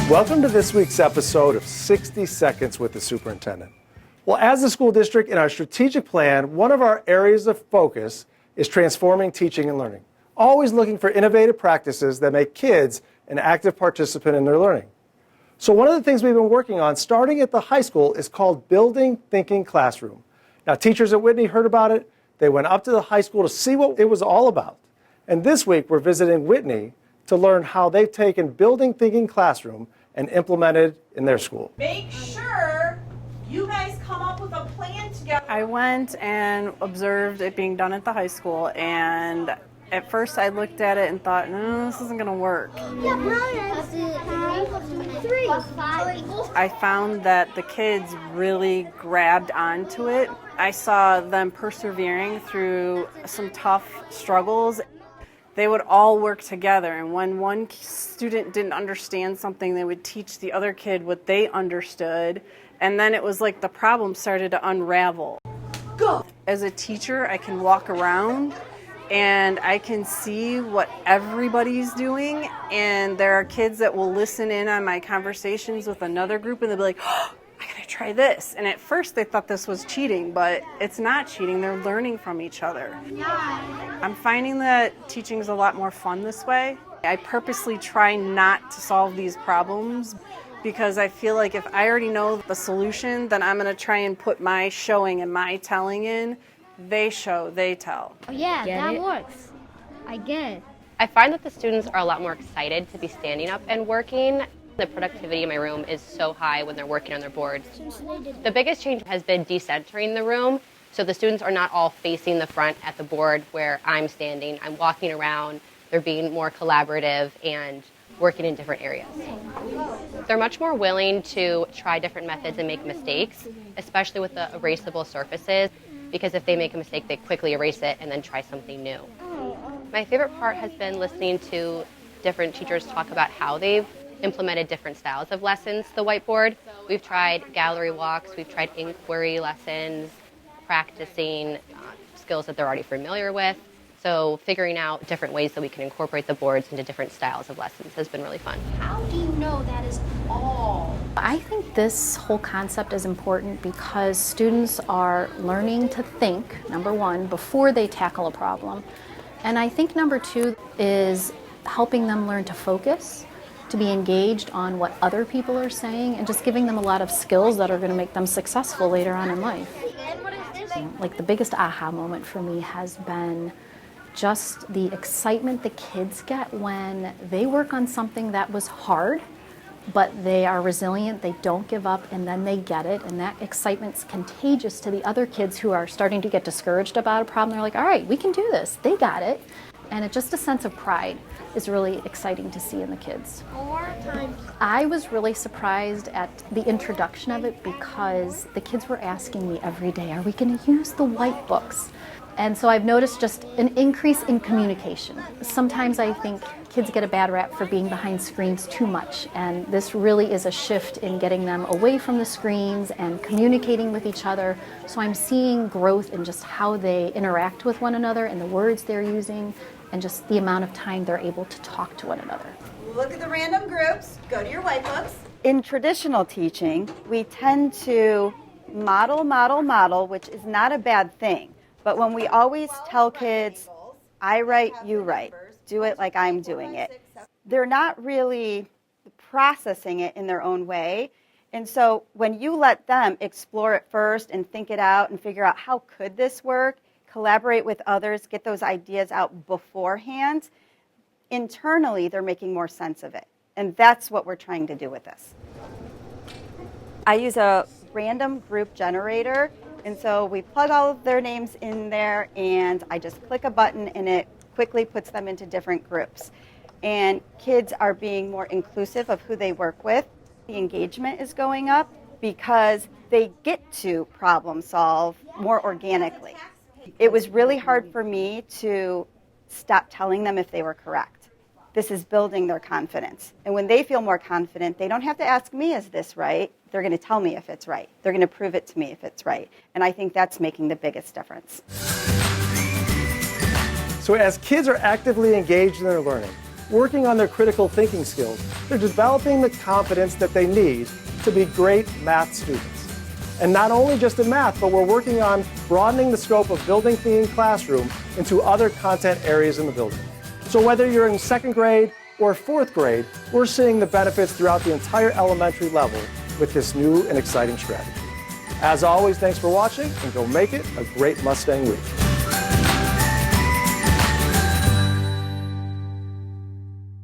Welcome to this week's episode of 60 Seconds with the Superintendent. Well, as a school district in our strategic plan, one of our areas of focus is transforming teaching and learning, always looking for innovative practices that make kids an active participant in their learning. So one of the things we've been working on, starting at the high school, is called Building Thinking Classroom. Now, teachers at Whitney heard about it. They went up to the high school to see what it was all about. And this week, we're visiting Whitney to learn how they've taken Building Thinking Classroom and implemented in their school. Make sure you guys come up with a plan together. I went and observed it being done at the high school, and at first I looked at it and thought, no, this isn't going to work. I found that the kids really grabbed onto it. I saw them persevering through some tough struggles. They would all work together, and when one student didn't understand something, they would teach the other kid what they understood, and then it was like the problem started to unravel. Go! As a teacher, I can walk around and I can see what everybody's doing, and there are kids that will listen in on my conversations with another group, and they'll be like, oh, I gotta try this. And at first they thought this was cheating, but it's not cheating. They're learning from each other. I'm finding that teaching is a lot more fun this way. I purposely try not to solve these problems because I feel like if I already know the solution, then I'm gonna try and put my showing and my telling in. They show, they tell. Oh yeah, that works. I get it. I find that the students are a lot more excited to be standing up and working. The productivity in my room is so high when they're working on their boards. The biggest change has been decentering the room, so the students are not all facing the front at the board where I'm standing. I'm walking around, they're being more collaborative and working in different areas. They're much more willing to try different methods and make mistakes, especially with the erasable surfaces, because if they make a mistake, they quickly erase it and then try something new. My favorite part has been listening to different teachers talk about how they've implemented different styles of lessons to the whiteboard. We've tried gallery walks, we've tried inquiry lessons, practicing skills that they're already familiar with. So figuring out different ways that we can incorporate the boards into different styles of lessons has been really fun. How do you know that is all? I think this whole concept is important because students are learning to think, number one, before they tackle a problem. And I think number two is helping them learn to focus, to be engaged on what other people are saying, and just giving them a lot of skills that are going to make them successful later on in life. Like the biggest aha moment for me has been just the excitement the kids get when they work on something that was hard, but they are resilient, they don't give up, and then they get it, and that excitement's contagious to the other kids who are starting to get discouraged about a problem. They're like, all right, we can do this, they got it. And it's just a sense of pride is really exciting to see in the kids. I was really surprised at the introduction of it because the kids were asking me every day, are we going to use the white books? And so I've noticed just an increase in communication. Sometimes I think kids get a bad rap for being behind screens too much, and this really is a shift in getting them away from the screens and communicating with each other. So I'm seeing growth in just how they interact with one another and the words they're using and just the amount of time they're able to talk to one another. Look at the random groups. Go to your white books. In traditional teaching, we tend to model, which is not a bad thing. But when we always tell kids, I write, you write, do it like I'm doing it, they're not really processing it in their own way. And so when you let them explore it first and think it out and figure out how could this work, collaborate with others, get those ideas out beforehand, internally they're making more sense of it. And that's what we're trying to do with this. I use a random group generator. And so we plug all of their names in there, and I just click a button, and it quickly puts them into different groups. And kids are being more inclusive of who they work with. The engagement is going up because they get to problem solve more organically. It was really hard for me to stop telling them if they were correct. This is building their confidence. And when they feel more confident, they don't have to ask me, is this right? They're going to tell me if it's right. They're going to prove it to me if it's right. And I think that's making the biggest difference. So as kids are actively engaged in their learning, working on their critical thinking skills, they're developing the confidence that they need to be great math students. And not only just in math, but we're working on broadening the scope of building themed classroom into other content areas in the building. So whether you're in 2nd grade or 4th grade, we're seeing the benefits throughout the entire elementary level with this new and exciting strategy. As always, thanks for watching, and go make it a great Mustang week.